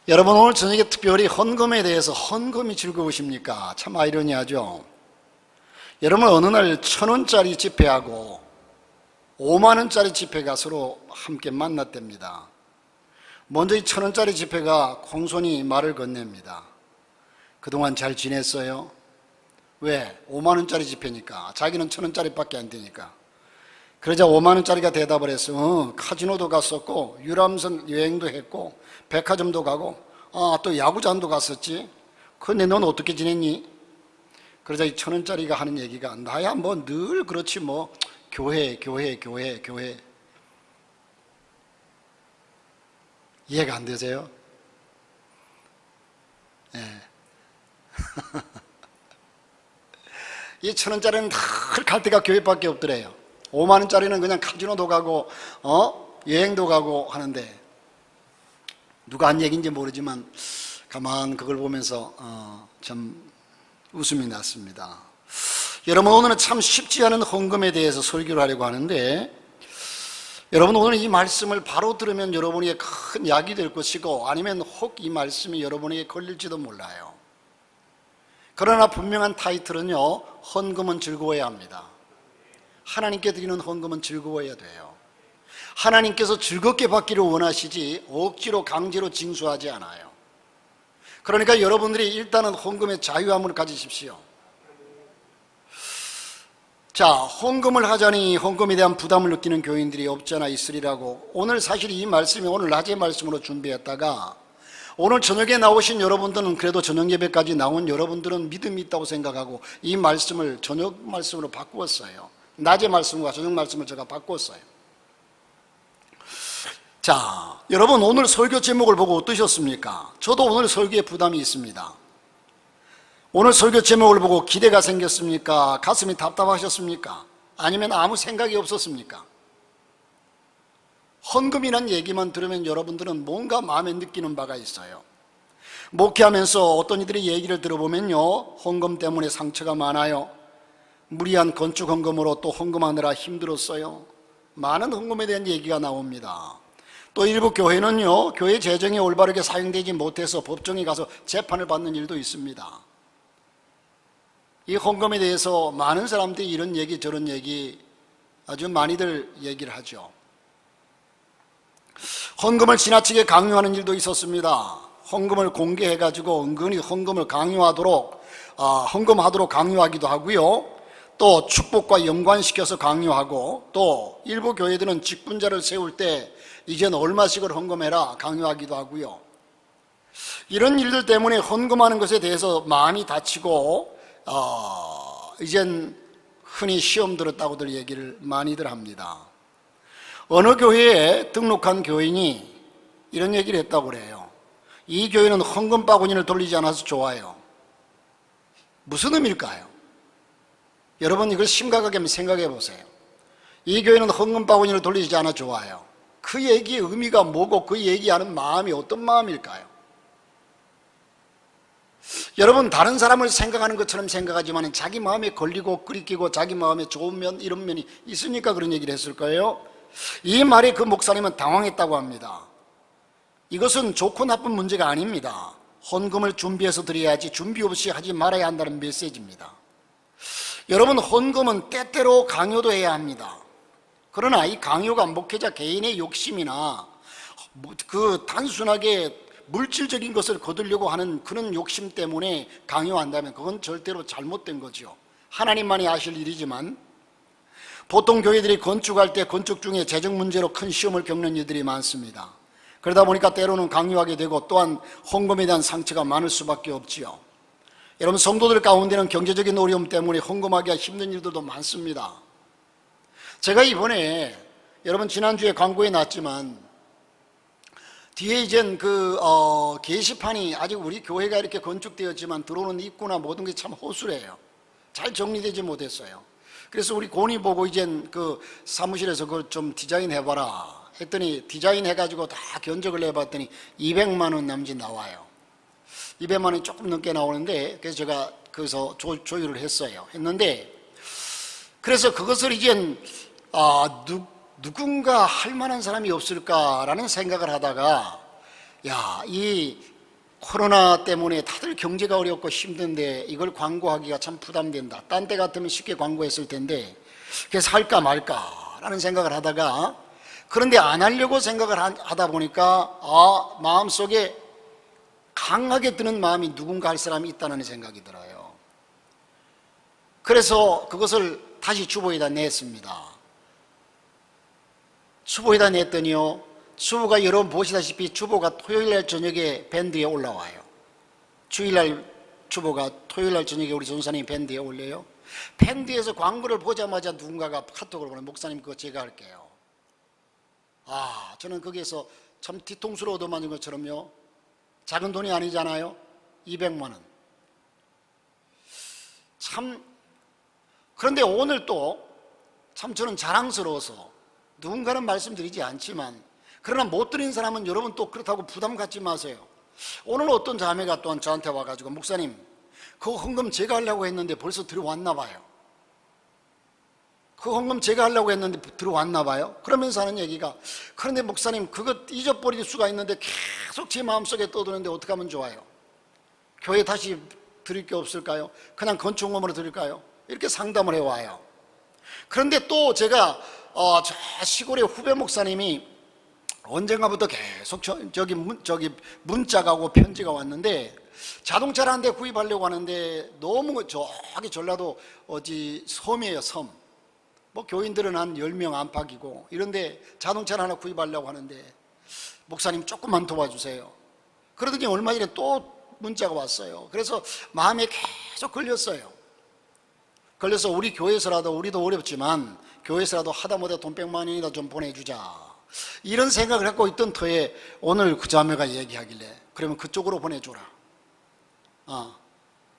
여러분, 오늘 저녁에 특별히 헌금에 대해서 헌금이 즐거우십니까? 참 아이러니하죠. 여러분, 어느 날 1,000원짜리 지폐하고 5만원짜리 지폐가 서로 함께 만났답니다. 먼저 이 1,000원짜리 지폐가 공손히 말을 건넵니다. 그동안 잘 지냈어요? 왜? 5만원짜리 지폐니까. 자기는 1,000원짜리밖에 안 되니까. 그러자 5만원짜리가 대답을 했어. 카지노도 갔었고 유람선 여행도 했고 백화점도 가고 또 야구장도 갔었지. 근데 넌 어떻게 지냈니? 그러자 이 1,000원짜리가 하는 얘기가, 나야 뭐 늘 그렇지 뭐, 교회. 이해가 안 되세요? 예. 이 1,000원짜리는 늘 갈 데가 교회밖에 없더래요. 5만원짜리는 그냥 카지노도 가고 여행도 가고 하는데, 누가 한 얘기인지 모르지만 가만 그걸 보면서 참 웃음이 났습니다. 여러분, 오늘은 참 쉽지 않은 헌금에 대해서 설교를 하려고 하는데, 여러분, 오늘 이 말씀을 바로 들으면 여러분에게 큰 약이 될 것이고, 아니면 혹 이 말씀이 여러분에게 걸릴지도 몰라요. 그러나 분명한 타이틀은요, 헌금은 즐거워야 합니다. 하나님께 드리는 헌금은 즐거워야 돼요. 하나님께서 즐겁게 받기를 원하시지 억지로 강제로 징수하지 않아요. 그러니까 여러분들이 일단은 헌금의 자유함을 가지십시오. 자, 헌금을 하자니 헌금에 대한 부담을 느끼는 교인들이 없지 않아 있으리라고, 오늘 사실 이 말씀이 오늘 낮의 말씀으로 준비했다가, 오늘 저녁에 나오신 여러분들은, 그래도 저녁 예배까지 나온 여러분들은 믿음이 있다고 생각하고 이 말씀을 저녁 말씀으로 바꾸었어요. 낮의 말씀과 저녁 말씀을 제가 바꿨어요. 자, 여러분, 오늘 설교 제목을 보고 어떠셨습니까? 저도 오늘 설교에 부담이 있습니다. 오늘 설교 제목을 보고 기대가 생겼습니까? 가슴이 답답하셨습니까? 아니면 아무 생각이 없었습니까? 헌금이란 얘기만 들으면 여러분들은 뭔가 마음에 느끼는 바가 있어요. 목회하면서 어떤 이들의 얘기를 들어보면요, 헌금 때문에 상처가 많아요. 무리한 건축 헌금으로 또 헌금하느라 힘들었어요. 많은 헌금에 대한 얘기가 나옵니다. 또 일부 교회는요, 교회 재정이 올바르게 사용되지 못해서 법정에 가서 재판을 받는 일도 있습니다. 이 헌금에 대해서 많은 사람들이 이런 얘기 저런 얘기 아주 많이들 얘기를 하죠. 헌금을 지나치게 강요하는 일도 있었습니다. 헌금을 공개해가지고 은근히 헌금을 강요하도록 헌금하도록 강요하기도 하고요, 또 축복과 연관시켜서 강요하고, 또 일부 교회들은 직분자를 세울 때 이젠 얼마씩을 헌금해라 강요하기도 하고요. 이런 일들 때문에 헌금하는 것에 대해서 마음이 다치고 이젠 흔히 시험 들었다고들 얘기를 많이들 합니다. 어느 교회에 등록한 교인이 이런 얘기를 했다고 그래요. 이 교회는 헌금 바구니를 돌리지 않아서 좋아요. 무슨 의미일까요? 여러분, 이걸 심각하게 생각해 보세요. 이 교회는 헌금 바구니를 돌리지 않아 좋아요. 그 얘기의 의미가 뭐고 그 얘기하는 마음이 어떤 마음일까요? 여러분, 다른 사람을 생각하는 것처럼 생각하지만 자기 마음에 걸리고 끓이끼고 자기 마음에 좋은 면, 이런 면이 있으니까 그런 얘기를 했을 거예요. 이 말에 그 목사님은 당황했다고 합니다. 이것은 좋고 나쁜 문제가 아닙니다. 헌금을 준비해서 드려야지 준비 없이 하지 말아야 한다는 메시지입니다. 여러분, 헌금은 때때로 강요도 해야 합니다. 그러나 이 강요가 목회자 개인의 욕심이나 그 단순하게 물질적인 것을 거두려고 하는 그런 욕심 때문에 강요한다면 그건 절대로 잘못된 거죠. 하나님만이 아실 일이지만, 보통 교회들이 건축할 때 건축 중에 재정 문제로 큰 시험을 겪는 일들이 많습니다. 그러다 보니까 때로는 강요하게 되고, 또한 헌금에 대한 상처가 많을 수밖에 없지요. 여러분, 성도들 가운데는 경제적인 어려움 때문에 헌금하기가 힘든 일들도 많습니다. 제가 이번에, 여러분 지난주에 광고에 났지만 뒤에 이젠 게시판이, 아직 우리 교회가 이렇게 건축되었지만 들어오는 입구나 모든 게 참 허술해요. 잘 정리되지 못했어요. 그래서 우리 고니 보고 이젠 그 사무실에서 그걸 좀 디자인 해봐라 했더니, 디자인 해가지고 다 견적을 내봤더니 200만 원 남짓 나와요. 200만 원이 조금 넘게 나오는데, 그래서 제가 거기서 조율을 했는데, 그래서 그것을 이젠 누군가 할 만한 사람이 없을까라는 생각을 하다가, 이 코로나 때문에 다들 경제가 어렵고 힘든데 이걸 광고하기가 참 부담된다. 딴 때 같으면 쉽게 광고했을 텐데 그래서 할까 말까라는 생각을 하다가, 그런데 안 하려고 생각을 하다 보니까 마음속에 강하게 드는 마음이 누군가 할 사람이 있다는 생각이 들어요. 그래서 그것을 다시 주보에다 냈습니다. 주보에다 냈더니요, 주보가 여러분 보시다시피 주보가 토요일날 저녁에 밴드에 올라와요. 주일날 주보가 토요일날 저녁에 우리 전사님 밴드에 올려요. 밴드에서 광고를 보자마자 누군가가 카톡으로 보내, 목사님 그거 제가 할게요. 저는 거기에서 참 뒤통수로 얻어맞은 것처럼요, 작은 돈이 아니잖아요. 200만 원. 참, 그런데 오늘 또 참 저는 자랑스러워서 누군가는 말씀드리지 않지만, 그러나 못 드린 사람은 여러분 또 그렇다고 부담 갖지 마세요. 오늘 어떤 자매가 또한 저한테 와가지고, 목사님 그 헌금 제가 하려고 했는데 벌써 들어왔나 봐요. 그 헌금 제가 하려고 했는데 들어왔나 봐요. 그러면서 하는 얘기가, 그런데 목사님 그거 잊어버릴 수가 있는데 계속 제 마음속에 떠드는데 어떻게 하면 좋아요? 교회 다시 드릴 게 없을까요? 그냥 건축금으로 드릴까요? 이렇게 상담을 해와요. 그런데 또 제가 저 시골의 후배 목사님이 언젠가부터 계속 저기 문자가 오고 편지가 왔는데, 자동차를 한 대 구입하려고 하는데 너무 저기 전라도 섬이에요, 섬. 뭐 교인들은 한 10명 안팎이고 이런데 자동차를 하나 구입하려고 하는데, 목사님 조금만 도와주세요. 그러더니 얼마 전에 또 문자가 왔어요. 그래서 마음에 계속 걸렸어요. 걸려서 우리 교회에서라도, 우리도 어렵지만 교회에서라도 하다못해 돈 100만 원이나 좀 보내주자, 이런 생각을 갖고 있던 터에 오늘 그 자매가 얘기하길래, 그러면 그쪽으로 보내줘라.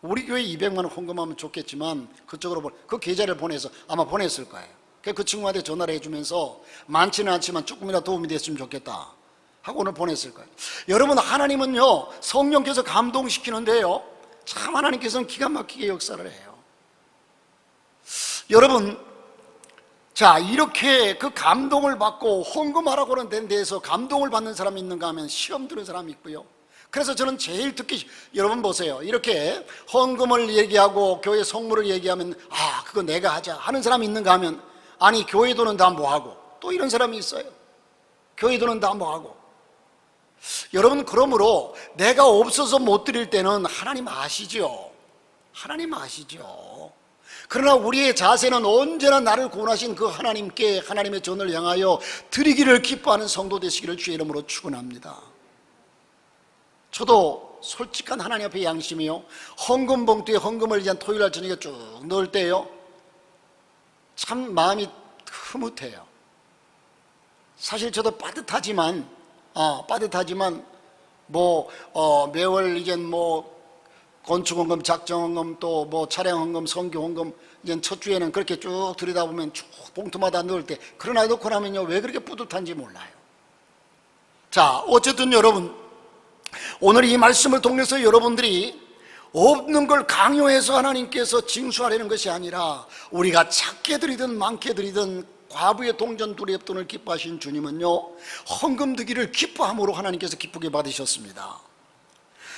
우리 교회 200만 원 헌금하면 좋겠지만 그쪽으로 그 계좌를 보내서 아마 보냈을 거예요. 그 친구한테 전화를 해주면서 많지는 않지만 조금이라도 도움이 됐으면 좋겠다 하고 오늘 보냈을 거예요. 여러분, 하나님은요 성령께서 감동시키는데요, 참 하나님께서는 기가 막히게 역사를 해요. 여러분, 자, 이렇게 그 감동을 받고 헌금하라고는 된 데에서 감동을 받는 사람이 있는가 하면 시험 드는 사람이 있고요. 그래서 저는 제일 듣기, 여러분 보세요, 이렇게 헌금을 얘기하고 교회 성물을 얘기하면 그거 내가 하자 하는 사람이 있는가 하면, 아니 교회 돈은 다 뭐하고, 또 이런 사람이 있어요. 교회 돈은 다 뭐하고. 여러분, 그러므로 내가 없어서 못 드릴 때는 하나님 아시죠. 하나님 아시죠. 그러나 우리의 자세는 언제나 나를 구원하신 그 하나님께, 하나님의 전을 향하여 드리기를 기뻐하는 성도 되시기를 주의 이름으로 축원합니다. 저도 솔직한 하나님 앞에 양심이요, 헌금 봉투에 헌금을 이제 토요일날 저녁에 쭉 넣을 때요, 참 마음이 흐뭇해요. 사실 저도 빠듯하지만 매월 이제 건축헌금, 작정헌금, 또 차량헌금, 선교헌금, 이제 첫 주에는 그렇게 쭉 들여다보면 쭉 봉투마다 넣을 때, 그러나 넣고 나면요 왜 그렇게 뿌듯한지 몰라요. 자, 어쨌든 여러분, 오늘 이 말씀을 통해서 여러분들이 없는 걸 강요해서 하나님께서 징수하려는 것이 아니라, 우리가 작게 드리든 많게 드리든 과부의 동전 두렵 돈을 기뻐하신 주님은요 헌금 드기를 기뻐함으로 하나님께서 기쁘게 받으셨습니다.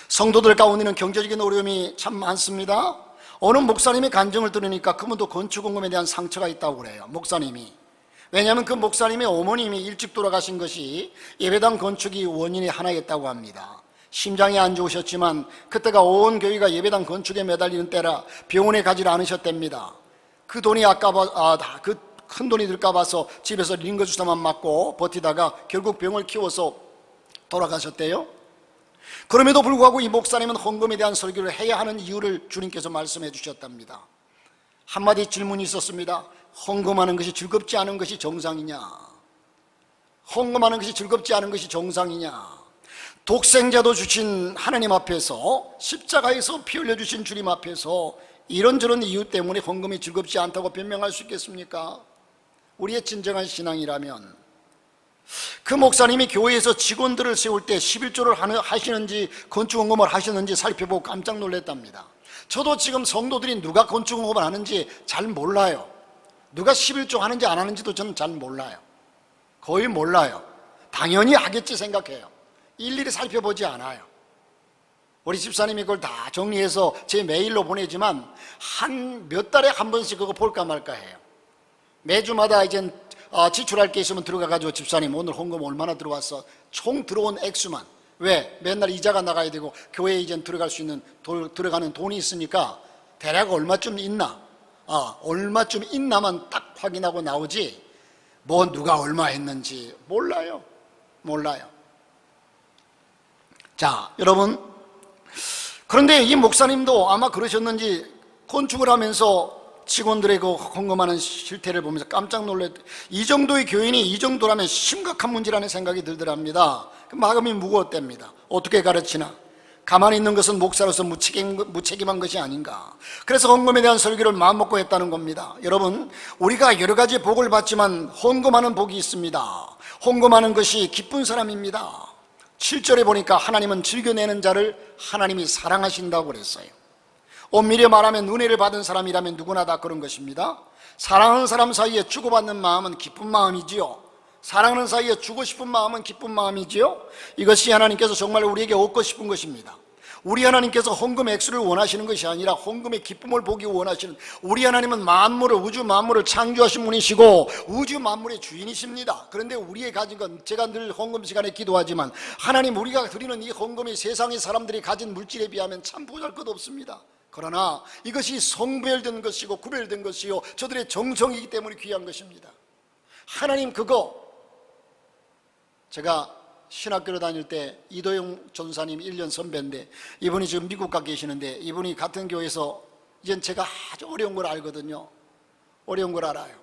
성도들 가운데는 경제적인 어려움이 참 많습니다. 어느 목사님의 간증을 들으니까 그분도 건축헌금에 대한 상처가 있다고 그래요, 목사님이. 왜냐하면 그 목사님의 어머님이 일찍 돌아가신 것이 예배당 건축이 원인이 하나였다고 합니다. 심장이 안 좋으셨지만 그때가 온 교회가 예배당 건축에 매달리는 때라 병원에 가지를 않으셨답니다. 그 돈이 그 큰 돈이 들까 봐서 집에서 링거 주사만 맞고 버티다가 결국 병을 키워서 돌아가셨대요. 그럼에도 불구하고 이 목사님은 헌금에 대한 설교를 해야 하는 이유를 주님께서 말씀해 주셨답니다. 한마디 질문이 있었습니다. 헌금하는 것이 즐겁지 않은 것이 정상이냐? 헌금하는 것이 즐겁지 않은 것이 정상이냐? 독생자도 주신 하나님 앞에서, 십자가에서 피 흘려 주신 주님 앞에서 이런저런 이유 때문에 헌금이 즐겁지 않다고 변명할 수 있겠습니까? 우리의 진정한 신앙이라면, 그 목사님이 교회에서 직원들을 세울 때 11조를 하시는지 건축헌금을 하시는지 살펴보고 깜짝 놀랐답니다. 저도 지금 성도들이 누가 건축헌금을 하는지 잘 몰라요. 누가 11조 하는지 안 하는지도 저는 잘 몰라요. 거의 몰라요. 당연히 하겠지 생각해요. 일일이 살펴보지 않아요. 우리 집사님이 그걸 다 정리해서 제 메일로 보내지만 한 몇 달에 한 번씩 그거 볼까 말까 해요. 매주마다 이제 지출할 게 있으면 들어가가지고 집사님 오늘 헌금 얼마나 들어왔어? 총 들어온 액수만. 왜? 맨날 이자가 나가야 되고 교회에 이제 들어갈 수 있는 들어가는 돈이 있으니까 대략 얼마쯤 있나? 얼마쯤 있나만 딱 확인하고 나오지 뭐 누가 얼마 했는지 몰라요. 자, 여러분, 그런데 이 목사님도 아마 그러셨는지 건축을 하면서 직원들의 그 헌금하는 실태를 보면서 깜짝 놀랐대. 이 정도의 교인이 이 정도라면 심각한 문제라는 생각이 들더랍니다. 마음이 무거웠답니다. 어떻게 가르치나? 가만히 있는 것은 목사로서 무책임한 것이 아닌가. 그래서 헌금에 대한 설교를 마음먹고 했다는 겁니다. 여러분, 우리가 여러 가지 복을 받지만 헌금하는 복이 있습니다. 헌금하는 것이 기쁜 사람입니다. 7절에 보니까 하나님은 즐겨내는 자를 하나님이 사랑하신다고 그랬어요. 엄밀히 말하면 은혜를 받은 사람이라면 누구나 다 그런 것입니다. 사랑하는 사람 사이에 주고받는 마음은 기쁜 마음이지요. 사랑하는 사이에 주고 싶은 마음은 기쁜 마음이지요. 이것이 하나님께서 정말 우리에게 얻고 싶은 것입니다. 우리 하나님께서 헌금 액수를 원하시는 것이 아니라 헌금의 기쁨을 보기 원하시는, 우리 하나님은 만물을, 우주 만물을 창조하신 분이시고 우주 만물의 주인이십니다. 그런데 우리의 가진 건, 제가 늘 헌금 시간에 기도하지만 하나님, 우리가 드리는 이 헌금이 세상의 사람들이 가진 물질에 비하면 참 보잘것없습니다. 그러나 이것이 성별된 것이고 구별된 것이요 저들의 정성이기 때문에 귀한 것입니다. 하나님, 그거 제가 신학교를 다닐 때 이도영 전사님 1년 선배인데, 이분이 지금 미국 가 계시는데, 이분이 같은 교회에서 이젠 제가 아주 어려운 걸 알거든요. 어려운 걸 알아요.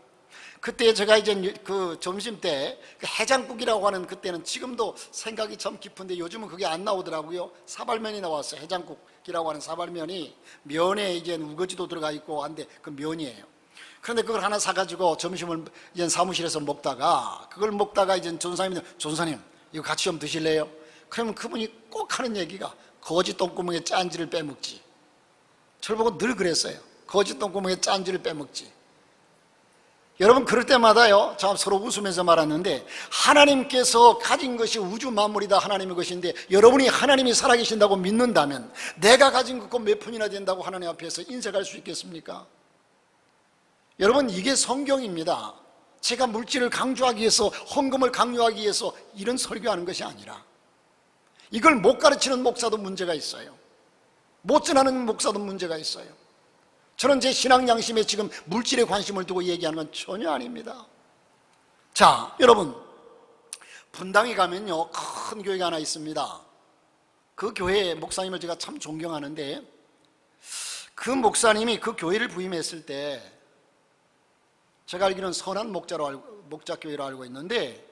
그때 제가 이제 그 점심 때 해장국이라고 하는, 그때는 지금도 생각이 참 깊은데 요즘은 그게 안 나오더라고요. 사발면이 나왔어요. 해장국이라고 하는 사발면이, 면에 이제 우거지도 들어가 있고 한데 그 면이에요. 그런데 그걸 하나 사가지고 점심을 이제 사무실에서 먹다가, 그걸 먹다가 이제 전사님 이거 같이 좀 드실래요? 그러면 그분이 꼭 하는 얘기가 거지 똥구멍에 짠지를 빼먹지. 저를 보고 늘 그랬어요. 거지 똥구멍에 짠지를 빼먹지. 여러분, 그럴 때마다요, 참 서로 웃으면서 말하는데, 하나님께서 가진 것이 우주 만물이다 하나님의 것인데, 여러분이 하나님이 살아계신다고 믿는다면 내가 가진 것과 몇 푼이나 된다고 하나님 앞에서 인색할 수 있겠습니까? 여러분, 이게 성경입니다. 제가 물질을 강조하기 위해서, 헌금을 강요하기 위해서 이런 설교하는 것이 아니라, 이걸 못 가르치는 목사도 문제가 있어요. 못 전하는 목사도 문제가 있어요. 저는 제 신앙 양심에 지금 물질에 관심을 두고 얘기하는 건 전혀 아닙니다. 자, 여러분, 분당에 가면요 큰 교회가 하나 있습니다. 그 교회 목사님을 제가 참 존경하는데, 그 목사님이 그 교회를 부임했을 때 제가 알기로는 선한 목자교회로 알고 있는데,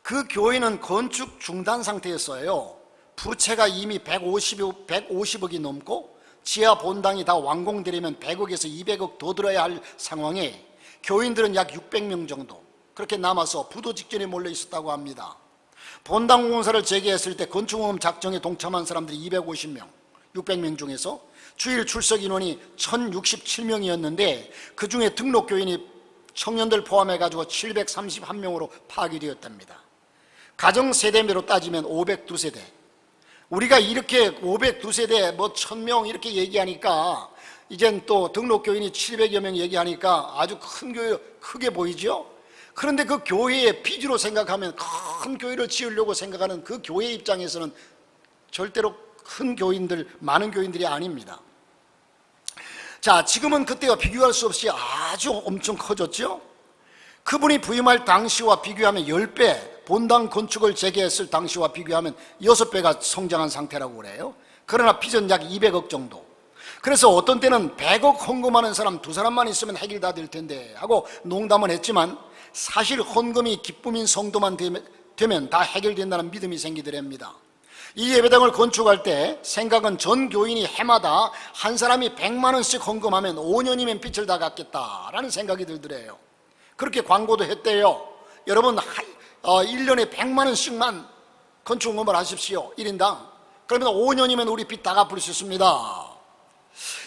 그 교회는 건축 중단 상태였어요. 부채가 이미 150억이 넘고 지하 본당이 다 완공되려면 100억에서 200억 더 들어야 할 상황에 교인들은 약 600명 정도 그렇게 남아서 부도 직전에 몰려 있었다고 합니다. 본당 공사를 재개했을 때 건축공업 작정에 동참한 사람들이 250명, 600명 중에서 주일 출석 인원이 1067명이었는데 그 중에 등록 교인이 청년들 포함해가지고 731명으로 파악이 되었답니다. 가정 세대매로 따지면 502세대. 우리가 이렇게 502세대, 뭐 1000명 이렇게 얘기하니까, 이젠 또 등록 교인이 700여 명 얘기하니까 아주 큰 교회, 크게 보이죠? 그런데 그 교회의 비주로 생각하면, 큰 교회를 지으려고 생각하는 그 교회 입장에서는 절대로 큰 교인들, 많은 교인들이 아닙니다. 자, 지금은 그때와 비교할 수 없이 아주 엄청 커졌죠? 그분이 부임할 당시와 비교하면 10배, 본당 건축을 재개했을 당시와 비교하면 6배가 성장한 상태라고 그래요. 그러나 빚은 약 200억 정도. 그래서 어떤 때는 100억 헌금하는 사람 2사람만 있으면 해결 다 될 텐데 하고 농담은 했지만, 사실 헌금이 기쁨인 성도만 되면 다 해결된다는 믿음이 생기더랍니다. 이 예배당을 건축할 때 생각은 전 교인이 해마다 한 사람이 100만 원씩 헌금하면 5년이면 빚을 다 갚겠다라는 생각이 들더래요. 그렇게 광고도 했대요. 여러분, 1년에 100만 원씩만 건축 헌금을 하십시오, 1인당. 그러면 5년이면 우리 빚 다 갚을 수 있습니다.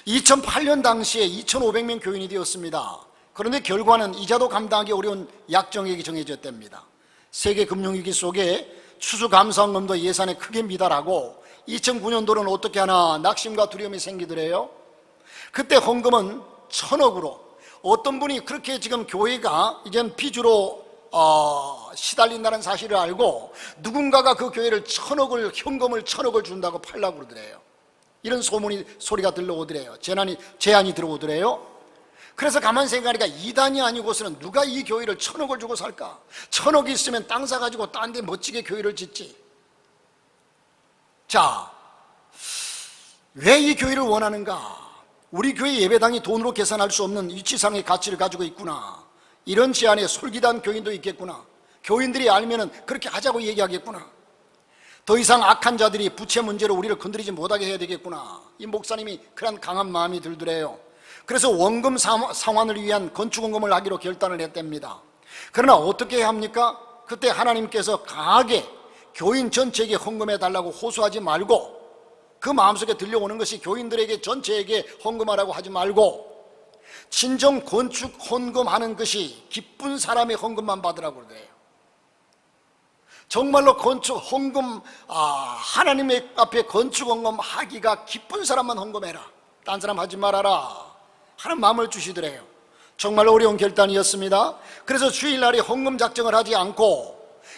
2008년 당시에 2,500명 교인이 되었습니다. 그런데 결과는 이자도 감당하기 어려운 약정액이 정해졌답니다. 세계 금융위기 속에 추수감사원금도 예산에 크게 미달하고 2009년도는 어떻게 하나 낙심과 두려움이 생기더래요. 그때 헌금은 1,000억으로, 어떤 분이 그렇게 지금 교회가 이제 빚으로 시달린다는 사실을 알고 누군가가 그 교회를 1,000억을, 현금을 1,000억을 준다고 팔라고 그러더래요. 이런 소리가 들려오더래요. 제안이 들어오더래요. 그래서 가만히 생각하니까 이단이 아니고서는 누가 이 교회를 1,000억을 주고 살까? 1,000억이 있으면 땅 사가지고 딴 데 멋지게 교회를 짓지. 자, 왜 이 교회를 원하는가? 우리 교회 예배당이 돈으로 계산할 수 없는 위치상의 가치를 가지고 있구나. 이런 제안에 솔깃한 교인도 있겠구나. 교인들이 알면은 그렇게 하자고 얘기하겠구나. 더 이상 악한 자들이 부채 문제로 우리를 건드리지 못하게 해야 되겠구나. 이 목사님이 그런 강한 마음이 들더래요. 그래서 원금 상환을 위한 건축원금을 하기로 결단을 했답니다. 그러나 어떻게 해야 합니까? 그때 하나님께서 강하게 교인 전체에게 헌금해달라고 호소하지 말고, 그 마음속에 들려오는 것이 교인들에게 전체에게 헌금하라고 하지 말고 진정 건축 헌금하는 것이 기쁜 사람의 헌금만 받으라고 그래요. 정말로 건축 헌금, 하나님의 앞에 건축 헌금 하기가 기쁜 사람만 헌금해라, 딴 사람 하지 말아라 하는 마음을 주시더래요. 정말 어려운 결단이었습니다. 그래서 주일날에 헌금 작정을 하지 않고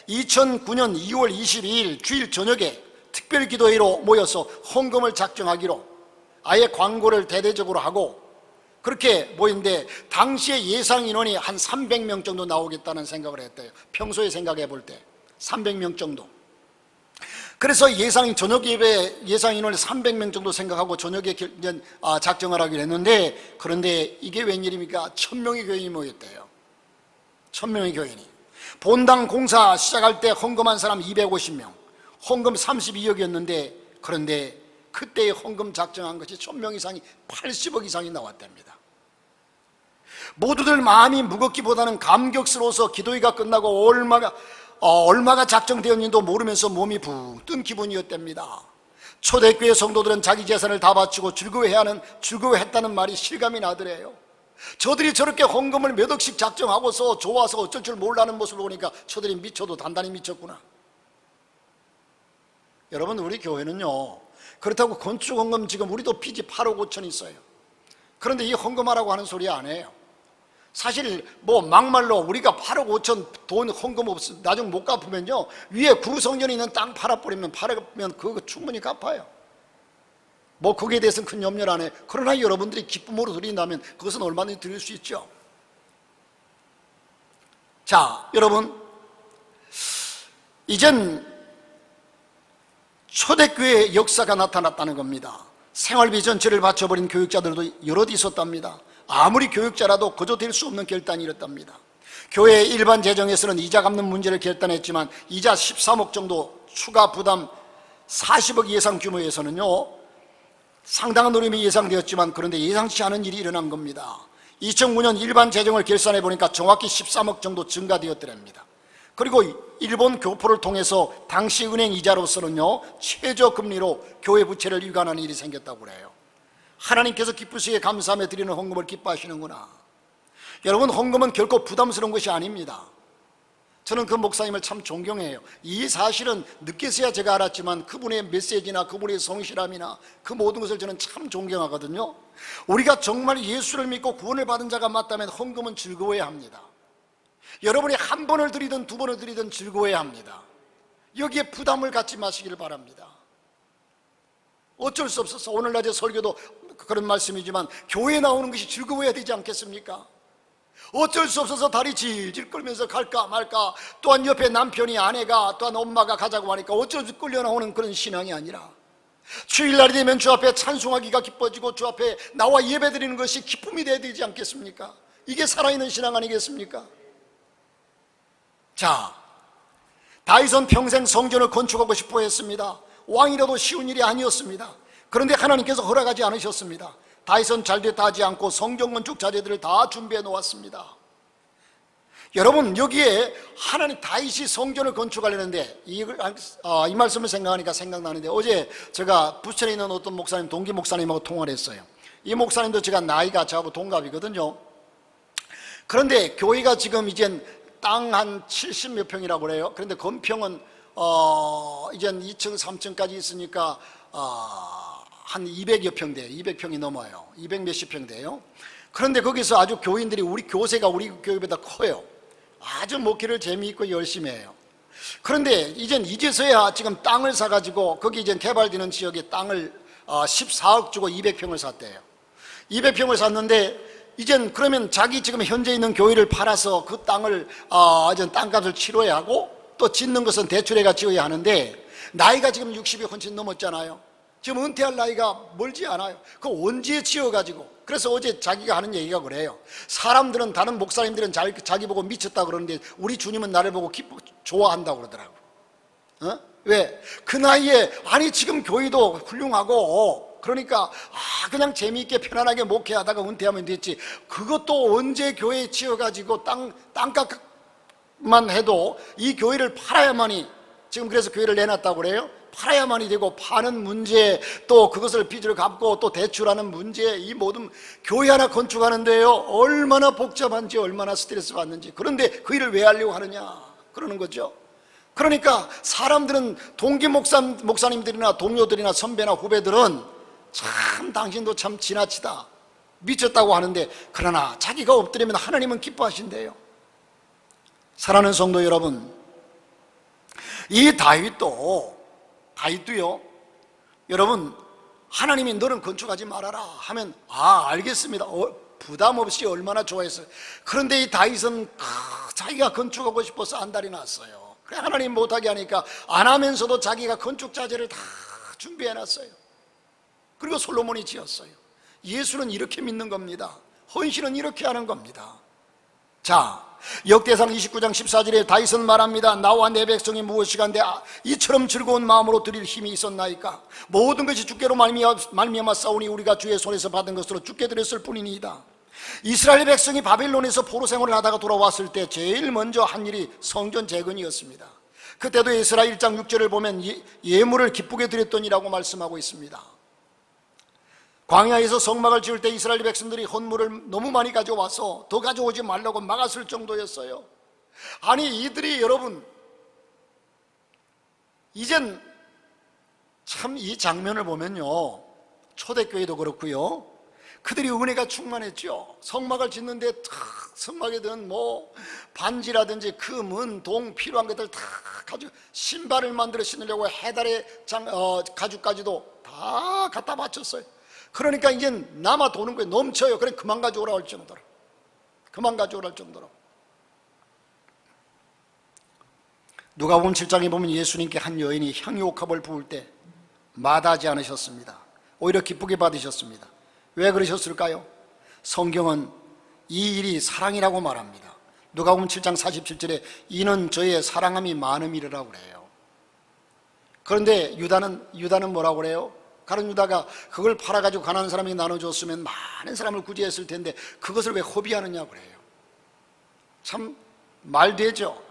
2009년 2월 22일 주일 저녁에 특별 기도회로 모여서 헌금을 작정하기로 아예 광고를 대대적으로 하고 그렇게 모인데, 당시에 예상 인원이 한 300명 정도 나오겠다는 생각을 했대요. 평소에 생각해 볼 때 300명 정도. 그래서 저녁 예배 예상 인원이 300명 정도 생각하고 저녁에 작정을 하기로 했는데, 그런데 이게 웬일입니까? 1,000명의 교인이 모였대요. 1,000명의 교인이. 본당 공사 시작할 때 헌금한 사람 250명, 헌금 32억이었는데, 그런데 그때의 헌금 작정한 것이 1,000명 이상이 80억 이상이 나왔답니다. 모두들 마음이 무겁기보다는 감격스러워서 기도회가 끝나고 얼마가 작정되었는지도 모르면서 몸이 붕뜬 기분이었답니다. 초대교회 성도들은 자기 재산을 다 바치고 즐거워했다는 말이 실감이 나더래요. 저들이 저렇게 헌금을 몇 억씩 작정하고서 좋아서 어쩔 줄 몰라는 모습을 보니까 저들이 미쳐도 단단히 미쳤구나. 여러분, 우리 교회는요, 그렇다고 건축 헌금 지금 우리도 빚이 8억 5천 있어요. 그런데 이 헌금하라고 하는 소리 안 해요. 사실 막말로 우리가 8억 5천 돈 헌금 없으면 나중 못 갚으면요, 위에 구성전에 있는 땅 팔아버리면 그거 충분히 갚아요. 거기에 대해서는 큰 염려를 안 해. 그러나 여러분들이 기쁨으로 드린다면 그것은 얼마든지 드릴 수 있죠. 자, 여러분, 이젠 초대교회의 역사가 나타났다는 겁니다. 생활비 전체를 바쳐버린 교육자들도 여럿 있었답니다. 아무리 교육자라도 거저 될 수 없는 결단이 이렇답니다. 교회의 일반 재정에서는 이자 갚는 문제를 결단했지만 이자 13억 정도 추가 부담 40억 예상 규모에서는요, 상당한 어려움이 예상되었지만, 그런데 예상치 않은 일이 일어난 겁니다. 2009년 일반 재정을 결산해 보니까 정확히 13억 정도 증가되었더랍니다. 그리고 일본 교포를 통해서 당시 은행 이자로서는요, 최저금리로 교회 부채를 유관하는 일이 생겼다고 그래요. 하나님께서 기쁘시게 감사하며 드리는 헌금을 기뻐하시는구나. 여러분, 헌금은 결코 부담스러운 것이 아닙니다. 저는 그 목사님을 참 존경해요. 이 사실은 늦게서야 제가 알았지만 그분의 메시지나 그분의 성실함이나 그 모든 것을 저는 참 존경하거든요. 우리가 정말 예수를 믿고 구원을 받은 자가 맞다면 헌금은 즐거워야 합니다. 여러분이 한 번을 드리든 두 번을 드리든 즐거워야 합니다. 여기에 부담을 갖지 마시길 바랍니다. 어쩔 수 없어서 오늘날의 설교도 그런 말씀이지만 교회에 나오는 것이 즐거워야 되지 않겠습니까? 어쩔 수 없어서 다리 질질 끌면서 갈까 말까, 또한 옆에 남편이, 아내가, 또한 엄마가 가자고 하니까 어쩔 수 끌려 나오는 그런 신앙이 아니라, 주일날이 되면 주 앞에 찬송하기가 기뻐지고 주 앞에 나와 예배드리는 것이 기쁨이 되어야 되지 않겠습니까? 이게 살아있는 신앙 아니겠습니까? 자, 다윗은 평생 성전을 건축하고 싶어 했습니다. 왕이라도 쉬운 일이 아니었습니다. 그런데 하나님께서 허락하지 않으셨습니다. 다윗은 잘됐다 하지 않고 성전 건축 자재들을 다 준비해 놓았습니다. 여러분, 여기에 다윗이 성전을 건축하려는데, 이 말씀을 생각하니까 생각나는데, 어제 제가 부천에 있는 어떤 목사님, 동기 목사님하고 통화를 했어요. 이 목사님도 제가 나이가 저하고 동갑이거든요. 그런데 교회가 지금 이젠 땅 한 70몇 평이라고 그래요. 그런데 건평은 이젠 2층 3층까지 있으니까 한 200여 평 돼요. 200평이 넘어요. 200 몇십 평 돼요. 그런데 거기서 아주 교인들이, 우리 교세가 우리 교회보다 커요. 아주 목회를 재미있고 열심히 해요. 그런데 이제서야 지금 땅을 사가지고 거기 이제 개발되는 지역에 땅을 14억 주고 200평을 샀대요. 200평을 샀는데 이젠 그러면 자기 지금 현재 있는 교회를 팔아서 그 땅을 이제 땅값을 치러야 하고, 또 짓는 것은 대출해가 지어야 하는데, 나이가 지금 60이 훨씬 넘었잖아요. 지금 은퇴할 나이가 멀지 않아요. 그 언제 지어가지고. 그래서 어제 자기가 하는 얘기가 그래요. 사람들은, 다른 목사님들은 자기 보고 미쳤다 그러는데 우리 주님은 나를 보고 좋아한다고 그러더라고. 왜? 그 나이에, 아니 지금 교회도 훌륭하고, 그러니까 그냥 재미있게 편안하게 목회하다가 은퇴하면 됐지, 그것도 언제 교회 지어가지고 땅값만 해도 이 교회를 팔아야만이, 지금 그래서 교회를 내놨다고 그래요. 팔아야만이 되고, 파는 문제, 또 그것을 빚을 갚고 또 대출하는 문제, 이 모든, 교회 하나 건축하는데요 얼마나 복잡한지, 얼마나 스트레스 받는지. 그런데 그 일을 왜 하려고 하느냐 그러는 거죠. 그러니까 사람들은, 동기 목사님들이나 동료들이나 선배나 후배들은 참 당신도 참 지나치다, 미쳤다고 하는데, 그러나 자기가 엎드리면 하나님은 기뻐하신대요. 사랑하는 성도 여러분, 이 다윗도요, 여러분, 하나님이 너는 건축하지 말아라 하면 알겠습니다, 부담 없이 얼마나 좋아했어요. 그런데 이 다윗은 자기가 건축하고 싶어서 안달이 났어요. 그래, 하나님 못하게 하니까 안 하면서도 자기가 건축 자재를 다 준비해놨어요. 그리고 솔로몬이 지었어요. 예수는 이렇게 믿는 겁니다. 헌신은 이렇게 하는 겁니다. 자, 역대상 29장 14절에 다윗은 말합니다. 나와 내 백성이 무엇이간데 이처럼 즐거운 마음으로 드릴 힘이 있었나이까. 모든 것이 주께로 말미암아 싸우니 우리가 주의 손에서 받은 것으로 주께 드렸을 뿐이니이다. 이스라엘 백성이 바벨론에서 포로 생활을 하다가 돌아왔을 때 제일 먼저 한 일이 성전 재건이었습니다. 그때도 에스라 1장 6절을 보면 예물을 기쁘게 드렸더니라고 말씀하고 있습니다. 광야에서 성막을 지을 때 이스라엘 백성들이 헌물을 너무 많이 가져와서 더 가져오지 말라고 막았을 정도였어요. 아니 이들이, 여러분, 이젠 참 이 장면을 보면요, 초대교회도 그렇고요, 그들이 은혜가 충만했죠. 성막을 짓는데 성막에 든 반지라든지 금은, 동, 필요한 것들 다 가지고, 신발을 만들어 신으려고 해달의 가죽까지도 다 갖다 바쳤어요. 그러니까 이제 남아 도는 거에 넘쳐요. 그래, 그만 가져오라 할 정도로, 누가복음 7장에 보면 예수님께 한 여인이 향유옥합을 부을 때 마다하지 않으셨습니다. 오히려 기쁘게 받으셨습니다. 왜 그러셨을까요? 성경은 이 일이 사랑이라고 말합니다. 누가복음 7장 47절에 이는 저의 사랑함이 많음이라고 그래요. 그런데 유다는 뭐라고 그래요? 가룟 유다가 그걸 팔아가지고 가난한 사람에게 나눠줬으면 많은 사람을 구제했을 텐데 그것을 왜 허비하느냐고 그래요. 참 말되죠.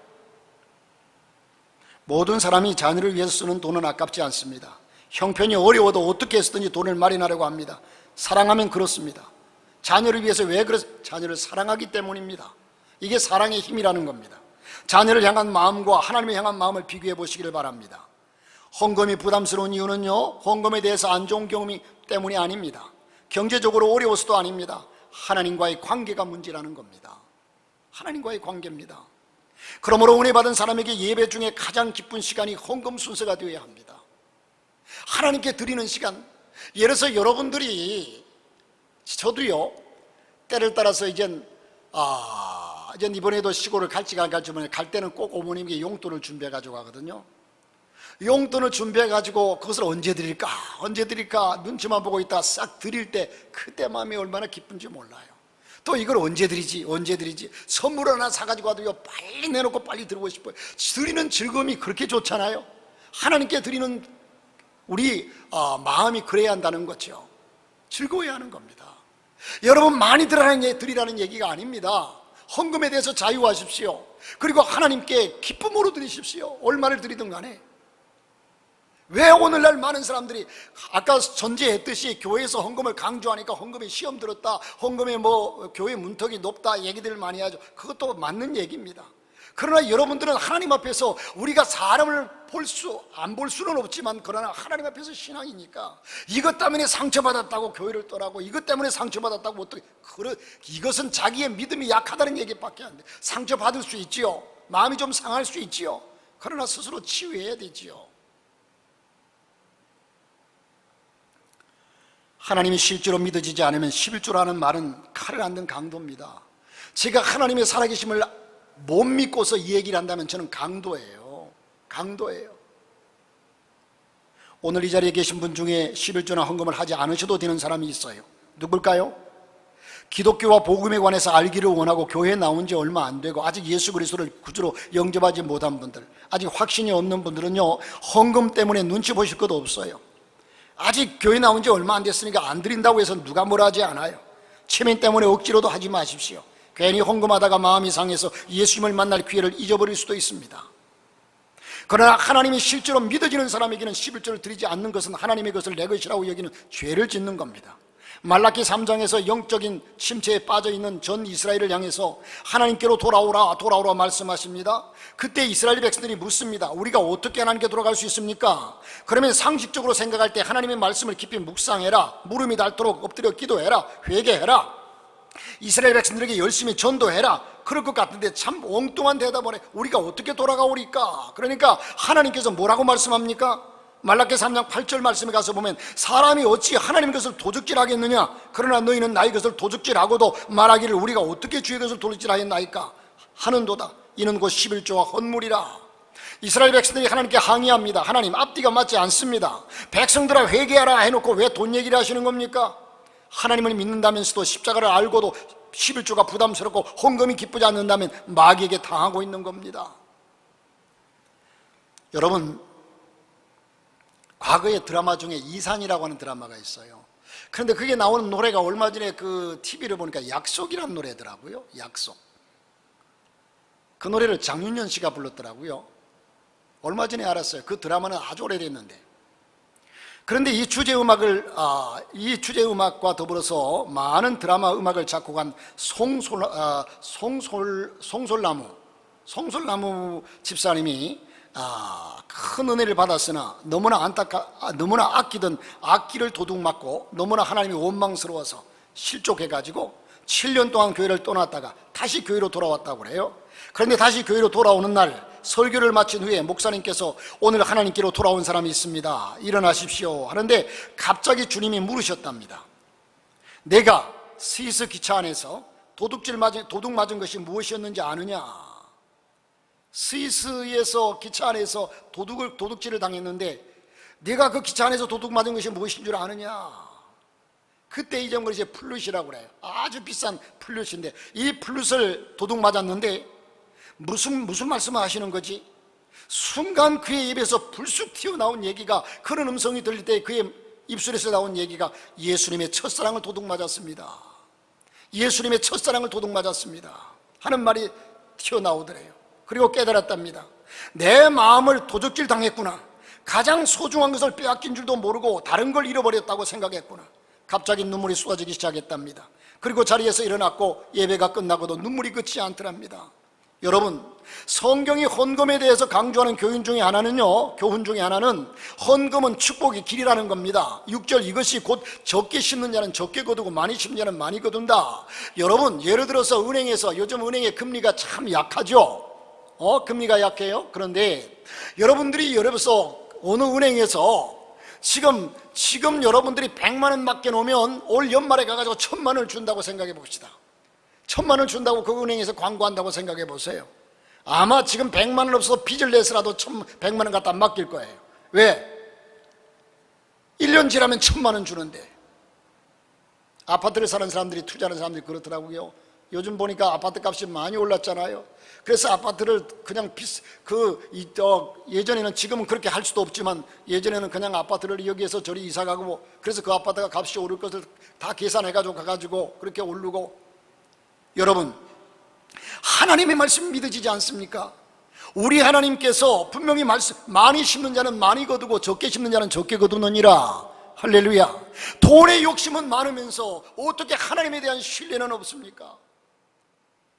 모든 사람이 자녀를 위해서 쓰는 돈은 아깝지 않습니다. 형편이 어려워도 어떻게 해서든지 돈을 마련하려고 합니다. 사랑하면 그렇습니다. 자녀를 위해서 왜 자녀를 사랑하기 때문입니다. 이게 사랑의 힘이라는 겁니다. 자녀를 향한 마음과 하나님을 향한 마음을 비교해 보시기를 바랍니다. 헌금이 부담스러운 이유는요, 헌금에 대해서 안 좋은 경험이 때문이 아닙니다. 경제적으로 어려워서도 아닙니다. 하나님과의 관계가 문제라는 겁니다. 하나님과의 관계입니다. 그러므로 은혜 받은 사람에게 예배 중에 가장 기쁜 시간이 헌금 순서가 되어야 합니다. 하나님께 드리는 시간. 예를 들어서 여러분들이, 저도요, 때를 따라서 이젠 이번에도 시골을 갈지가 안 갈지 모르겠는데 갈 때는 꼭 어머님께 용돈을 준비해 가지고 가거든요. 용돈을 준비해 가지고 그것을 언제 드릴까 눈치만 보고 있다가 싹 드릴 때 그때 마음이 얼마나 기쁜지 몰라요. 또 이걸 언제 드리지 선물 하나 사가지고 와도요, 빨리 내놓고 빨리 드리고 싶어요. 드리는 즐거움이 그렇게 좋잖아요. 하나님께 드리는 우리 마음이 그래야 한다는 거죠. 즐거워야 하는 겁니다. 여러분, 많이 드리라는 얘기가 아닙니다. 헌금에 대해서 자유하십시오. 그리고 하나님께 기쁨으로 드리십시오. 얼마를 드리든 간에. 왜 오늘날 많은 사람들이 아까 전제했듯이 교회에서 헌금을 강조하니까 헌금에 시험 들었다, 헌금에 교회 문턱이 높다 얘기들을 많이 하죠. 그것도 맞는 얘기입니다. 그러나 여러분들은 하나님 앞에서 우리가 사람을 안 볼 수는 없지만 그러나 하나님 앞에서 신앙이니까 이것 때문에 상처받았다고 교회를 떠나고 이것 때문에 상처받았다고 어떻게 이것은 자기의 믿음이 약하다는 얘기밖에 안 돼. 상처받을 수 있지요. 마음이 좀 상할 수 있지요. 그러나 스스로 치유해야 되지요. 하나님이 실제로 믿어지지 않으면 11조라는 말은 칼을 안 든 강도입니다. 제가 하나님의 살아계심을 못 믿고서 이 얘기를 한다면 저는 강도예요. 강도예요. 오늘 이 자리에 계신 분 중에 11조나 헌금을 하지 않으셔도 되는 사람이 있어요. 누굴까요? 기독교와 복음에 관해서 알기를 원하고 교회에 나온 지 얼마 안 되고 아직 예수 그리스도를 구주로 영접하지 못한 분들, 아직 확신이 없는 분들은요, 헌금 때문에 눈치 보실 것도 없어요. 아직 교회 나온 지 얼마 안 됐으니까 안 드린다고 해서 누가 뭐라 하지 않아요. 체면 때문에 억지로도 하지 마십시오. 괜히 헌금하다가 마음이 상해서 예수님을 만날 기회를 잊어버릴 수도 있습니다. 그러나 하나님이 실제로 믿어지는 사람에게는 11조를 드리지 않는 것은 하나님의 것을 내 것이라고 여기는 죄를 짓는 겁니다. 말라기 3장에서 영적인 침체에 빠져있는 전 이스라엘을 향해서 하나님께로 돌아오라 돌아오라 말씀하십니다. 그때 이스라엘 백성들이 묻습니다. 우리가 어떻게 하나님께 돌아갈 수 있습니까? 그러면 상식적으로 생각할 때 하나님의 말씀을 깊이 묵상해라, 물음이 닳도록 엎드려 기도해라, 회개해라, 이스라엘 백성들에게 열심히 전도해라, 그럴 것 같은데 참 엉뚱한 대답을 해. 우리가 어떻게 돌아가오리까? 그러니까 하나님께서 뭐라고 말씀합니까? 말라기 3장 8절 말씀에 가서 보면 사람이 어찌 하나님 것을 도적질하겠느냐? 그러나 너희는 나의 것을 도적질하고도 말하기를 우리가 어떻게 주의 것을 도적질하였나이까? 하는도다. 이는 곧 11조와 헌물이라. 이스라엘 백성들이 하나님께 항의합니다. 하나님, 앞뒤가 맞지 않습니다. 백성들아 회개하라 해놓고 왜 돈 얘기를 하시는 겁니까? 하나님을 믿는다면서도 십자가를 알고도 11조가 부담스럽고 헌금이 기쁘지 않는다면 마귀에게 당하고 있는 겁니다. 여러분, 과거의 드라마 중에 이산이라고 하는 드라마가 있어요. 그런데 그게 나오는 노래가 얼마 전에 그 TV를 보니까 약속이라는 노래더라고요. 약속. 그 노래를 장윤현 씨가 불렀더라고요. 얼마 전에 알았어요. 그 드라마는 아주 오래됐는데. 그런데 이 주제 음악과 더불어서 많은 드라마 음악을 작곡한 송솔나무 집사님이 큰 은혜를 받았으나 너무나 아끼던 악기를 도둑맞고 너무나 하나님이 원망스러워서 실족해가지고 7년 동안 교회를 떠났다가 다시 교회로 돌아왔다고 그래요. 그런데 다시 교회로 돌아오는 날 설교를 마친 후에 목사님께서 오늘 하나님께로 돌아온 사람이 있습니다, 일어나십시오 하는데 갑자기 주님이 물으셨답니다. 내가 스위스 기차 안에서 도둑 맞은 것이 무엇이었는지 아느냐? 스위스에서 기차 안에서 도둑질을 당했는데 내가 그 기차 안에서 도둑 맞은 것이 무엇인 줄 아느냐? 그때 잊은 것이 플룻이라고 그래요. 아주 비싼 플룻인데 이 플룻을 도둑 맞았는데 무슨 말씀을 하시는 거지? 순간 그의 입에서 불쑥 튀어나온 얘기가, 그런 음성이 들릴 때 그의 입술에서 나온 얘기가 예수님의 첫사랑을 도둑 맞았습니다, 예수님의 첫사랑을 도둑 맞았습니다 하는 말이 튀어나오더래요. 그리고 깨달았답니다. 내 마음을 도적질 당했구나. 가장 소중한 것을 빼앗긴 줄도 모르고 다른 걸 잃어버렸다고 생각했구나. 갑자기 눈물이 쏟아지기 시작했답니다. 그리고 자리에서 일어났고 예배가 끝나고도 눈물이 끝이 않더랍니다. 여러분, 성경이 헌금에 대해서 강조하는 교훈 중에 하나는 헌금은 축복의 길이라는 겁니다. 6절, 이것이 곧 적게 심는 자는 적게 거두고 많이 심는 자는 많이 거둔다. 여러분, 예를 들어서 은행에서, 요즘 은행의 금리가 참 약하죠. 금리가 약해요. 그런데 여러분들이 어느 은행에서 지금 여러분들이 100만 원 맡겨놓으면 올 연말에 가가지고 1000만 원을 준다고 생각해 봅시다. 1000만 원 준다고 그 은행에서 광고한다고 생각해 보세요. 아마 지금 100만 원 없어서 빚을 내서라도 100만 원 갖다 맡길 거예요. 왜? 1년 지나면 1000만 원 주는데. 아파트를 사는 사람들이, 투자하는 사람들이 그렇더라고요. 요즘 보니까 아파트 값이 많이 올랐잖아요. 그래서 아파트를 그냥 예전에는, 지금은 그렇게 할 수도 없지만 예전에는 그냥 아파트를 여기에서 저리 이사 가고, 그래서 그 아파트가 값이 오를 것을 다 계산해가지고 가가지고 그렇게 오르고. 여러분, 하나님의 말씀 믿어지지 않습니까? 우리 하나님께서 분명히 많이 심는 자는 많이 거두고 적게 심는 자는 적게 거두느니라. 할렐루야. 돈의 욕심은 많으면서 어떻게 하나님에 대한 신뢰는 없습니까?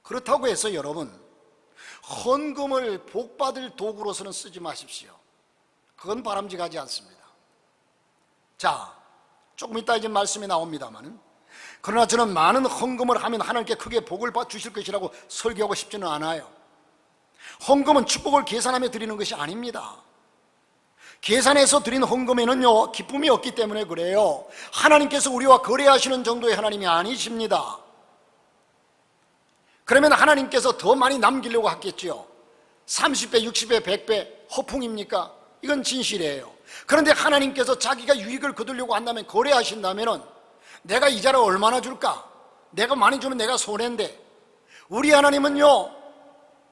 그렇다고 해서 여러분, 헌금을 복받을 도구로서는 쓰지 마십시오. 그건 바람직하지 않습니다. 자, 조금 이따 이제 말씀이 나옵니다만, 그러나 저는 많은 헌금을 하면 하나님께 크게 복을 주실 것이라고 설교하고 싶지는 않아요. 헌금은 축복을 계산하며 드리는 것이 아닙니다. 계산해서 드린 헌금에는요 기쁨이 없기 때문에 그래요. 하나님께서 우리와 거래하시는 정도의 하나님이 아니십니다. 그러면 하나님께서 더 많이 남기려고 하겠죠. 30배, 60배, 100배 허풍입니까? 이건 진실이에요. 그런데 하나님께서 자기가 유익을 거두려고 한다면, 거래하신다면 내가 이자를 얼마나 줄까? 내가 많이 주면 내가 손해인데, 우리 하나님은요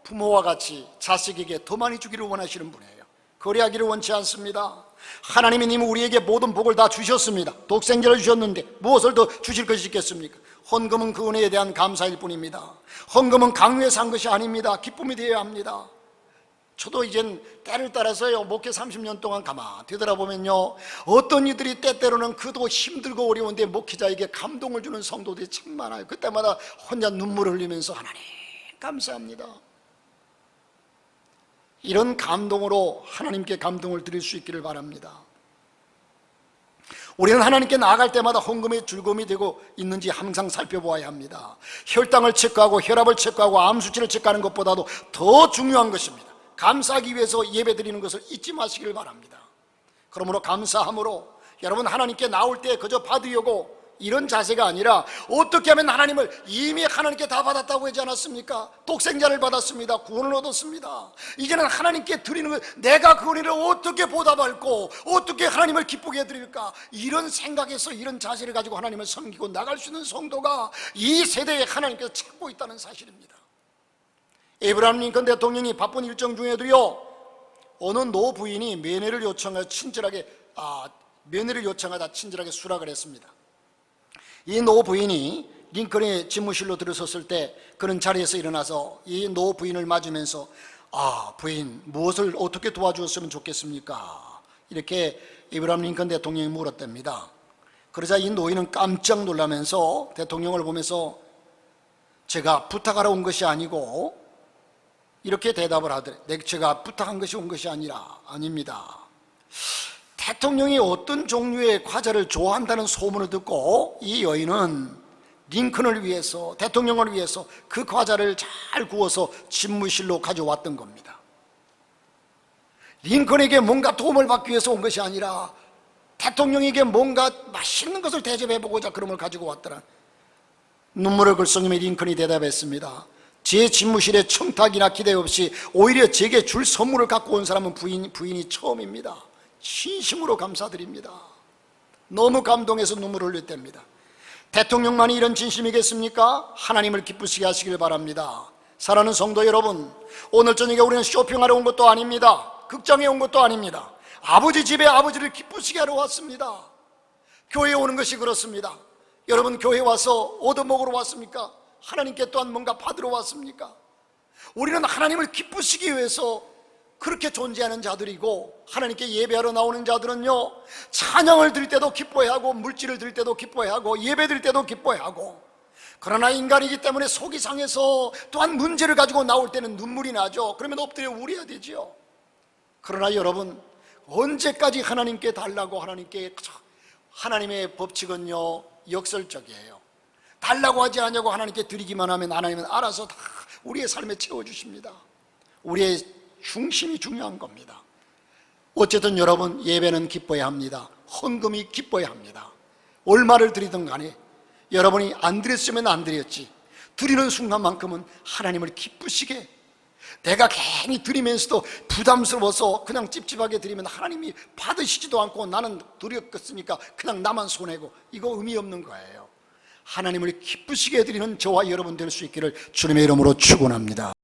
부모와 같이 자식에게 더 많이 주기를 원하시는 분이에요. 거래하기를 원치 않습니다. 하나님이 이미 우리에게 모든 복을 다 주셨습니다. 독생자를 주셨는데 무엇을 더 주실 것이 있겠습니까? 헌금은 그 은혜에 대한 감사일 뿐입니다. 헌금은 강요해서 한 것이 아닙니다. 기쁨이 되어야 합니다. 저도 이젠 때를 따라서요 목회 30년 동안 가만 되돌아보면요, 어떤 이들이 때때로는 그도 힘들고 어려운데 목회자에게 감동을 주는 성도들이 참 많아요. 그때마다 혼자 눈물을 흘리면서 하나님 감사합니다. 이런 감동으로 하나님께 감동을 드릴 수 있기를 바랍니다. 우리는 하나님께 나아갈 때마다 헌금이 즐거움이 되고 있는지 항상 살펴보아야 합니다. 혈당을 체크하고 혈압을 체크하고 암 수치를 체크하는 것보다도 더 중요한 것입니다. 감사하기 위해서 예배 드리는 것을 잊지 마시길 바랍니다. 그러므로 감사함으로 여러분 하나님께 나올 때 그저 받으려고 이런 자세가 아니라, 어떻게 하면 하나님을 이미 하나님께 다 받았다고 하지 않았습니까? 독생자를 받았습니다. 구원을 얻었습니다. 이제는 하나님께 드리는 것, 내가 그 은혜를 어떻게 보답할고 어떻게 하나님을 기쁘게 해드릴까, 이런 생각에서 이런 자세를 가지고 하나님을 섬기고 나갈 수 있는 성도가 이 세대에 하나님께서 찾고 있다는 사실입니다. 에이브라함 링컨 대통령이 바쁜 일정 중에도요 어느 노 부인이 면회를 요청하여 친절하게 수락을 했습니다. 이 노 부인이 링컨의 집무실로 들어섰을 때 그는 자리에서 일어나서 이 노 부인을 맞으면서 부인 무엇을 어떻게 도와주었으면 좋겠습니까? 이렇게 에이브라함 링컨 대통령이 물었답니다. 그러자 이 노인은 깜짝 놀라면서 대통령을 보면서 제가 부탁하러 온 것이 아니고, 이렇게 대답을 하더래. 제가 부탁한 것이 온 것이 아닙니다. 대통령이 어떤 종류의 과자를 좋아한다는 소문을 듣고 이 여인은 링컨을 위해서, 대통령을 위해서 그 과자를 잘 구워서 집무실로 가져왔던 겁니다. 링컨에게 뭔가 도움을 받기 위해서 온 것이 아니라 대통령에게 뭔가 맛있는 것을 대접해보고자 그런 걸 가지고 왔더라. 눈물을 글썽이며 링컨이 대답했습니다. 제 집무실에 청탁이나 기대 없이 오히려 제게 줄 선물을 갖고 온 사람은 부인이 처음입니다. 진심으로 감사드립니다. 너무 감동해서 눈물을 흘렸답니다. 대통령만이 이런 진심이겠습니까? 하나님을 기쁘시게 하시길 바랍니다. 사랑하는 성도 여러분, 오늘 저녁에 우리는 쇼핑하러 온 것도 아닙니다. 극장에 온 것도 아닙니다. 아버지 집에 아버지를 기쁘시게 하러 왔습니다. 교회에 오는 것이 그렇습니다. 여러분 교회 와서 얻어먹으러 왔습니까? 하나님께 또한 뭔가 받으러 왔습니까? 우리는 하나님을 기쁘시기 위해서 그렇게 존재하는 자들이고, 하나님께 예배하러 나오는 자들은요 찬양을 드릴 때도 기뻐해하고 물질을 드릴 때도 기뻐해하고 예배 드릴 때도 기뻐해하고, 그러나 인간이기 때문에 속이 상해서 또한 문제를 가지고 나올 때는 눈물이 나죠. 그러면 엎드려 울어야 되지요. 그러나 여러분, 언제까지 하나님께 달라고 하나님의 법칙은요 역설적이에요. 달라고 하지 않냐고 하나님께 드리기만 하면 하나님은 알아서 다 우리의 삶에 채워주십니다. 우리의 중심이 중요한 겁니다. 어쨌든 여러분, 예배는 기뻐야 합니다. 헌금이 기뻐야 합니다. 얼마를 드리든 간에 여러분이 안 드렸으면 안 드렸지, 드리는 순간만큼은 하나님을 기쁘시게, 내가 괜히 드리면서도 부담스러워서 그냥 찝찝하게 드리면 하나님이 받으시지도 않고 나는 드렸겠으니까 그냥 나만 손해고, 이거 의미 없는 거예요. 하나님을 기쁘시게 해드리는 저와 여러분 될 수 있기를 주님의 이름으로 축원합니다.